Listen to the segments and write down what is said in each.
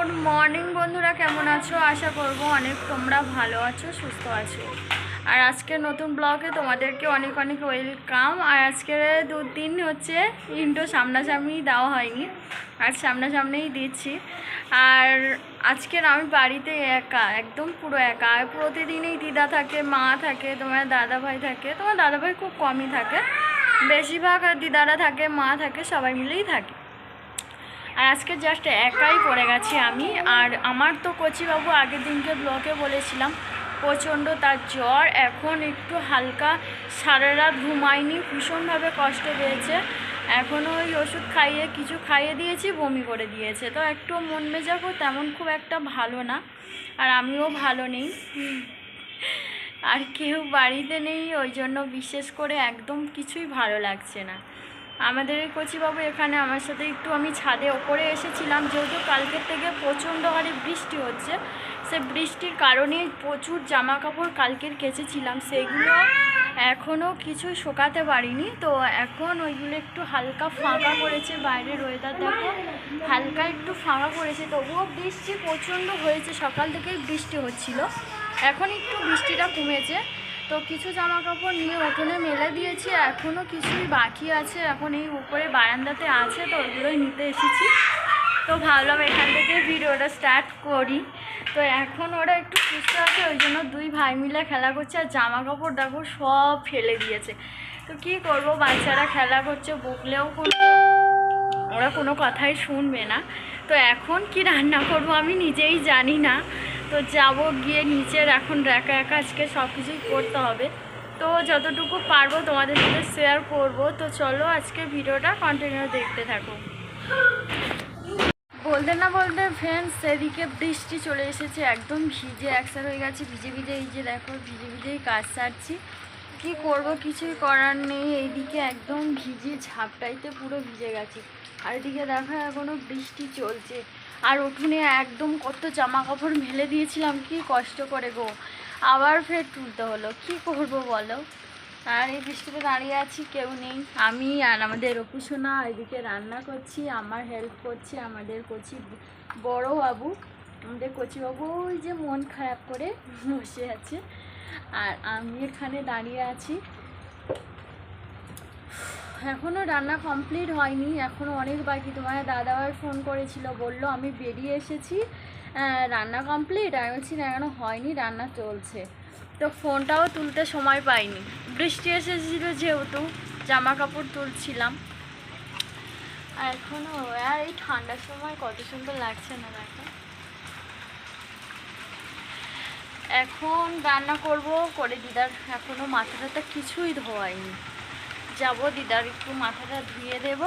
Good morning বন্ধুরা, কেমন আছো? আশা করব অনেক তোমরা ভালো আছো, সুস্থ আছো। আর আজকের নতুন ব্লগে তোমাদেরকে অনেক অনেক ওয়েলকাম। আর আজকের দুদিন হচ্ছে ইন্টো সামনাসামনি দেওয়া হয়নি, আর সামনাসামনিই দিচ্ছি। আর আজকের আমি বাড়িতে একা, একদম পুরো একা। প্রতিদিনই দিদা থাকে, মা থাকে, তোমার দাদাভাই থাকে। তোমার দাদাভাই খুব কমই থাকে, বেশিরভাগ দিদারা থাকে, মা থাকে, সবাই মিলেই থাকে। আর আজকে জাস্ট একাই পড়ে গেছি আমি। আর আমার তো কচিবাবু আগের দিনকে ব্লগে বলেছিলাম প্রচণ্ড তার জ্বর, এখন একটু হালকা, সারা রাত ঘুমায়নি, ভীষণভাবে কষ্ট পেয়েছে। এখনও ওই ওষুধ কিছু খাইয়ে দিয়েছি, বমি করে দিয়েছে। তো একটু মন মেজাজও তেমন খুব একটা ভালো না, আর আমিও ভালো নেই, আর কেউ বাড়িতে নেই, ওই জন্য বিশেষ করে একদম কিছুই ভালো লাগছে না। আমাদের কচিবাবু এখানে আমার সাথে একটু, আমি ছাদে ওপরে এসেছিলাম, যেহেতু কালকের থেকে প্রচণ্ড হারে বৃষ্টি হচ্ছে। সে বৃষ্টির কারণে প্রচুর জামা কাপড় কালকের কেচেছিলাম, সেগুলো এখনও কিছু শোকাতে পারিনি। তো এখন ওইগুলো একটু হালকা ফাঁকা করেছে, বাইরের ওয়েদার দেখো, হালকা একটু ফাঁকা করেছে। তবুও বৃষ্টি প্রচণ্ড হয়েছে, সকাল থেকেই বৃষ্টি হচ্ছিল, এখন একটু বৃষ্টিটা কমেছে। তো কিছু জামা কাপড় নিয়ে উঠোনে মেলে দিয়েছি, এখনও কিছুই বাকি আছে, এখন এই উপরে বারান্দাতে আছে, তো ওগুলোই নিতে এসেছি। তো ভাবলাম এখান থেকে ভিডিওটা স্টার্ট করি। তো এখন ওরা একটু সুস্থ আছে, ওই জন্য দুই ভাই মিলে খেলা করছে। আর জামা কাপড় দেখো সব ফেলে দিয়েছে। তো কি করব, বাচ্চারা খেলা করছে, বকলেও ওরা কোনো কথাই শুনবে না। তো এখন কি রান্না করব আমি নিজেই জানি না। তো যাব গিয়ে নিচের, এখন একা একা আজকে সব কিছুই করতে হবে। তো যতটুকু পারবো তোমাদের সাথে শেয়ার করব। তো চলো আজকে ভিডিওটা কন্টিনিউ দেখতে থাকো। বলতে না বলতে ফ্রেন্ডস, সেদিকে বৃষ্টি চলে এসেছে, একদম ভিজে একসার হয়ে গেছে, ভিজে ভিজে। এই যে দেখো, ভিজে ভিজেই কাজ সারছি। কি করব, কিছুই করার নেই। এইদিকে একদম ভিজে ঝাপটাইতে পুরো ভিজে গেছি, আর এদিকে দেখো এখনও বৃষ্টি চলছে। আর উঠোনে একদম কত জামা কাপড় মেলে দিয়েছিলাম, কি কষ্ট করে গো, আবার ফের তুলতে হলো। কি করব বলো। আর এই বৃষ্টিতে দাঁড়িয়ে আছি, কেউ নেই, আমি আর আমাদের অপুসোনা এদিকে রান্না করছি, আমার হেল্প করছে আমাদের বড় বাবু। আমাদের কচিবাবু ওই যে মন খারাপ করে বসে আছে, আর আমি এখানে দাঁড়িয়ে আছি। এখনও রান্না কমপ্লিট হয়নি, এখনও অনেক বাকি। তোমার দাদাভাই ফোন করেছিল, বললো আমি বেরিয়ে এসেছি, রান্না কমপ্লিট। আমি বলছি না, এখনও হয়নি, রান্না চলছে। তো ফোনটাও তুলতে সময় পাইনি, বৃষ্টি এসেছিলো যেহেতু, জামা কাপড় তুলছিলাম। আর এখনও, আর এই ঠান্ডার সময় কত সুন্দর লাগছে না দেখো। এখন রান্না করব করে, দিদার এখনও মাথাটা কিছুই ধোয়াইনি, যাব দিদার একটু মাথাটা ধুয়ে দেব,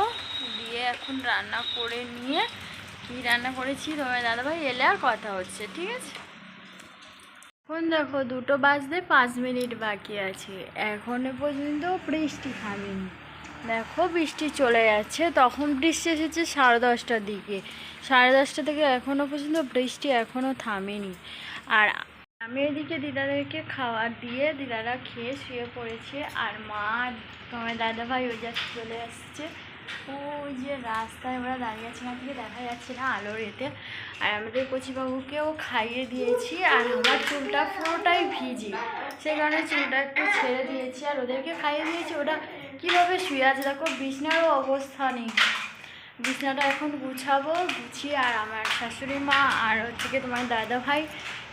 দিয়ে এখন রান্না করে নিয়ে, কী রান্না করেছি তোমার দাদাভাই এলে আর কথা হচ্ছে, ঠিক আছে? এখন দেখো 2টো বাজতে 5 মিনিট বাকি আছে, এখনো পর্যন্ত বৃষ্টি থামেনি। দেখো বৃষ্টি চলে যাচ্ছে, তখন বৃষ্টি এসেছে 10:30টার দিকে, 10:30টা থেকে এখনও পর্যন্ত বৃষ্টি এখনও থামেনি। আর আমি এদিকে দিদাদেরকে খাবার দিয়ে, দিদারা খেয়ে শুয়ে পড়েছে। আর মা, তোমার দাদাভাই ওই যা চলে আসছে, ওই যে রাস্তায় ওরা দাঁড়িয়ে আছে, না থেকে দেখা যাচ্ছে না আলোর এতে। আর আমাদের কচিবাবুকেও খাইয়ে দিয়েছি, আর আমার চুলটা পুরোটাই ভিজি, সেই কারণে চুলটা একটু ছেড়ে দিয়েছি, আর ওদেরকে খাইয়ে দিয়েছি। ওটা কীভাবে শুয়ে আছে দেখো, বিছনারও অবস্থা নেই। বিছনাটা এখন গুছাবো, গুছিয়ে, আর আমার শাশুড়ি মা আর হচ্ছে তোমার দাদাভাই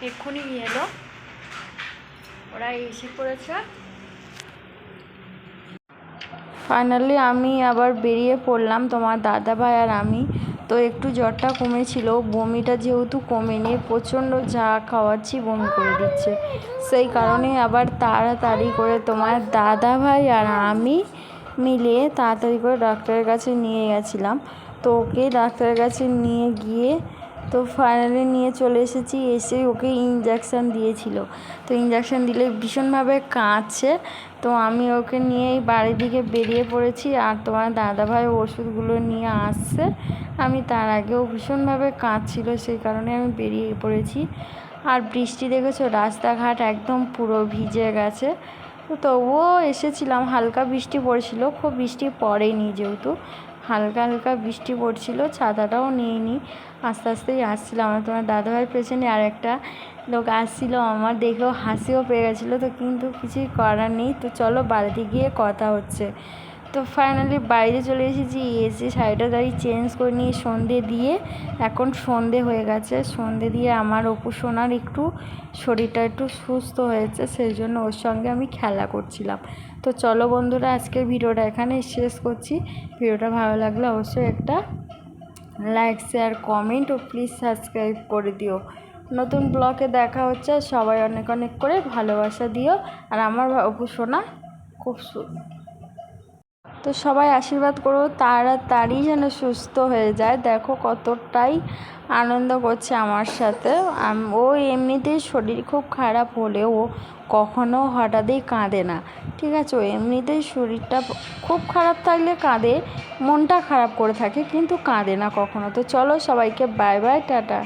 এক্ষুনি এলো, ওরা এসে পড়েছে। ফাইনালি আমি আবার বেরিয়ে পড়লাম, তোমার দাদাভাই আর আমি। তো একটু জ্বরটা কমেছিল, বমিটা যেহেতু কমেনি, প্রচণ্ড যা খাওয়াচ্ছি বমি করে দিচ্ছে, সেই কারণে আবার তাড়াতাড়ি করে তোমার দাদাভাই আর আমি মিলে তাড়াতাড়ি করে ডাক্তারের কাছে নিয়ে গেছিলাম। তো ওকে ডাক্তারের কাছে নিয়ে গিয়ে, তো ফাইনালি নিয়ে চলে এসেছি। এসে ওকে ইঞ্জেকশান দিয়েছিল, তো ইঞ্জেকশান দিলে ভীষণভাবে কাঁদছে। তো আমি ওকে নিয়েই বাড়ির দিকে বেরিয়ে পড়েছি, আর তোমার দাদাভাই ওষুধগুলো নিয়ে আসছে। আমি তার আগেও ভীষণভাবে কাঁদছিল, সেই কারণে আমি বেরিয়ে পড়েছি। আর বৃষ্টি দেখেছো, রাস্তাঘাট একদম পুরো ভিজে গেছে। তো তবুও এসেছিলাম, হালকা বৃষ্টি পড়েছিল, খুব বৃষ্টি পড়েনি যেহেতু, হালকা হালকা বৃষ্টি পড়ছিল, ছাতাটাও নিয়ে নিই, আস্তে আস্তেই আসছিলাম। আমার তোমার দাদাভাইয়ের পেছনে আর একটা লোক আসছিলো, আমার দেখেও হাসিও পেয়ে গেছিলো। তো কিন্তু কিছুই করার নেই। তো চলো বাড়িতে গিয়ে কথা হচ্ছে। তো ফাইনালি বাইরে চলে এসেছি, এসে শাড়িটা দাঁড়িয়ে চেঞ্জ করে নিয়ে সন্ধে দিয়ে, এখন সন্ধে হয়ে গেছে। সন্ধে দিয়ে আমার অপু সোনার একটু শরীরটা একটু সুস্থ হয়েছে, সেই জন্য ওর সঙ্গে আমি খেলা করছিলাম। তো চলো বন্ধুরা, আজকের ভিডিওটা এখানে শেষ করছি। ভিডিওটা ভালো লাগলে অবশ্যই একটা লাইক, শেয়ার, কমেন্ট ও প্লিজ সাবস্ক্রাইব করে দিও। নতুন ব্লগে দেখা হচ্ছে। সবাই অনেক অনেক করে ভালোবাসা দিও। আর আমার অপু সোনা খুব তো সবাই আশীর্বাদ করো তাড়াতাড়ি যেন সুস্থ হয়ে যায়। দেখো কতটাই আনন্দ করছে আমার সাথে। ও এমনিতেই শরীর খুব খারাপ হলেও ও কখনো হঠাৎই কাঁদে না, ঠিক আছে? ও এমনিতেই শরীরটা খুব খারাপ থাকলে কাঁদে, মনটা খারাপ করে থাকে, কিন্তু কাঁদে না কখনো। তো চলো সবাইকে বাই বাই, টাটা।